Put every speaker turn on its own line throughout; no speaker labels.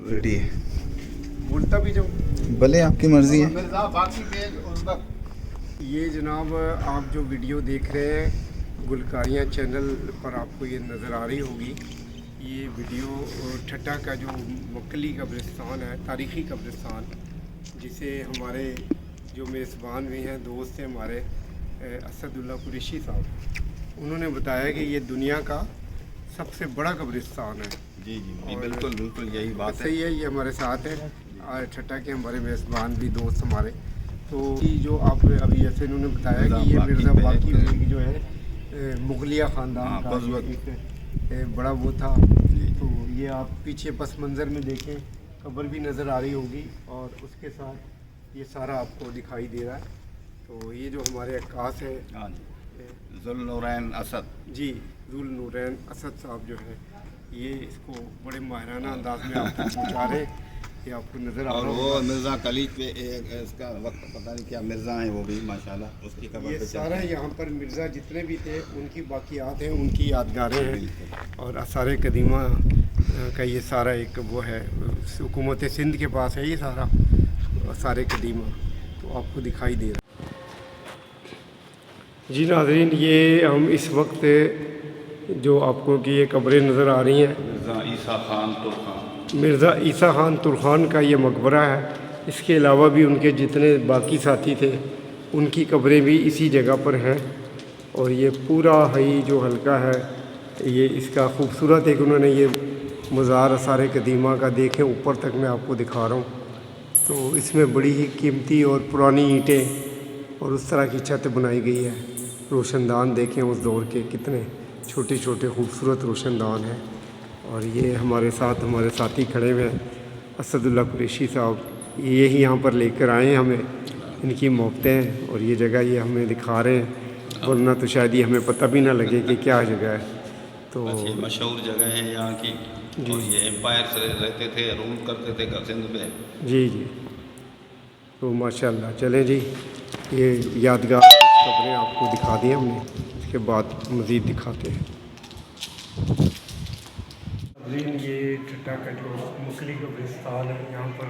Ready है।
बोलता भी जाऊँ,
भले आपकी मर्ज़ी है।
ये जनाब आप जो वीडियो देख रहे हैं गुलकारियाँ चैनल पर आपको ये नज़र आ रही होगी। ये वीडियो ठट्टा का जो मक्कली कब्रिस्तान है, तारीख़ी कब्रिस्तान, जिसे हमारे जो मेज़बान भी हैं, दोस्त हैं हमारे असदुल्ला कुरैशी साहब, उन्होंने बताया कि ये दुनिया का सबसे बड़ा कब्रिस्तान है।
जी बिल्कुल बिल्कुल यही बात है।
सही है, ये हमारे साथ है ठट्टा के हमारे मेज़बान भी दोस्त हमारे। तो जो आप अभी जैसे इन्होंने बताया कि ये मिर्ज़ा बाकी बेग जो है मुगलिया ख़ानदान का एक बड़ा वो था। तो ये आप पीछे पस मंज़र में देखें, कब्र भी नज़र आ रही होगी और उसके साथ ये सारा आपको दिखाई दे रहा है। तो ये जो हमारे अक्कास है
ज़ुल्नूरैन असद
जी, ज़ुल्नूरैन असद साहब जो है, ये इसको बड़े माहिराना अंदाज में आप तक पहुँचा रहे हैं। ये आपको नज़र आ
और
रहा
वो
होगा।
मिर्ज़ा कलीज पे इसका वक्त पता नहीं क्या मिर्ज़ा है वो भी माशाल्लाह उसकी कब्र
ये
पे
सारा यहाँ पर मिर्ज़ा जितने भी थे उनकी बाकियात हैं, उनकी यादगारें हैं। और आसार कदीमा का ये सारा एक वो है, हुकूमत सिंध के पास है ये सारा आसार कदीमा, तो आपको दिखाई दे रहा है। जी नाज़रीन, ये हम इस वक्त जो आपको कि ये कब्रें नज़र आ रही हैं,
मिर्ज़ा ईसा खान तुर्खान,
मिर्ज़ा ईसा खान तुर्खान का ये मकबरा है। इसके अलावा भी उनके जितने बाकी साथी थे उनकी कब्रें भी इसी जगह पर हैं। और ये पूरा ही जो हल्का है, ये इसका ख़ूबसूरत एक उन्होंने ये मज़ार आसार कदीमा का देखें, ऊपर तक मैं आपको दिखा रहा हूँ। तो इसमें बड़ी ही कीमती और पुरानी ईंटें और उस तरह की छत बनाई गई है। रोशनदान देखें उस दौर के, कितने छोटे छोटे खूबसूरत रोशनदान हैं। और ये हमारे साथ हमारे साथी खड़े हुए हैं असदुल्ला कुरैशी साहब, ये ही यहाँ पर लेकर आए हैं हमें, इनकी मोहब्बतें हैं और ये जगह ये हमें दिखा रहे हैं, वरना तो शायद ये हमें पता भी ना लगे कि क्या जगह है। तो
बस ये मशहूर जगह है यहाँ की। और ये एम्पायर से रहते थे, रूल करते थे सिंध पे।
जी जी, तो माशाल्लाह। चलें जी, ये यादगार कब्रें आपको दिखा दी हमने, इसके बाद मज़ीद दिखाते हैं। ये ठट्टा का जो मुकली कब्रिस्तान है, यहाँ पर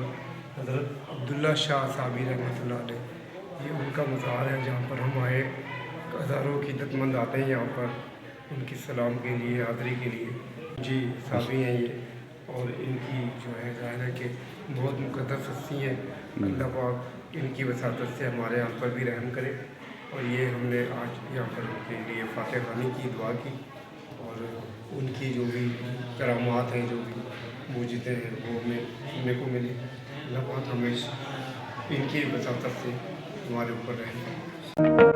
हज़रत अब्दुल्ला शाह साहबी रहमतुल्लाह अलैह, ये उनका मज़ार है जहाँ पर हम आए, हज़ारों की इज़्ज़तमंद आते हैं यहाँ पर उनकी सलाम के लिए, हाज़री के लिए। जी साहबी हैं ये, और इनकी जो है ज़ाहिर है कि बहुत मुक़द्दस हस्ती हैं। अल्लाह पाक इनकी वसातत से हमारे यहाँ पर भी रहम करे। और ये हमने आज यहाँ पर उनके लिए फातिहा ख़वानी की, दुआ की, और उनकी जो भी करामात हैं, जो भी मौजूदें हैं, वो हमें सुनने को मिली। अल्लाह पाक हमेशा इनकी वसातत से हमारे ऊपर रहें।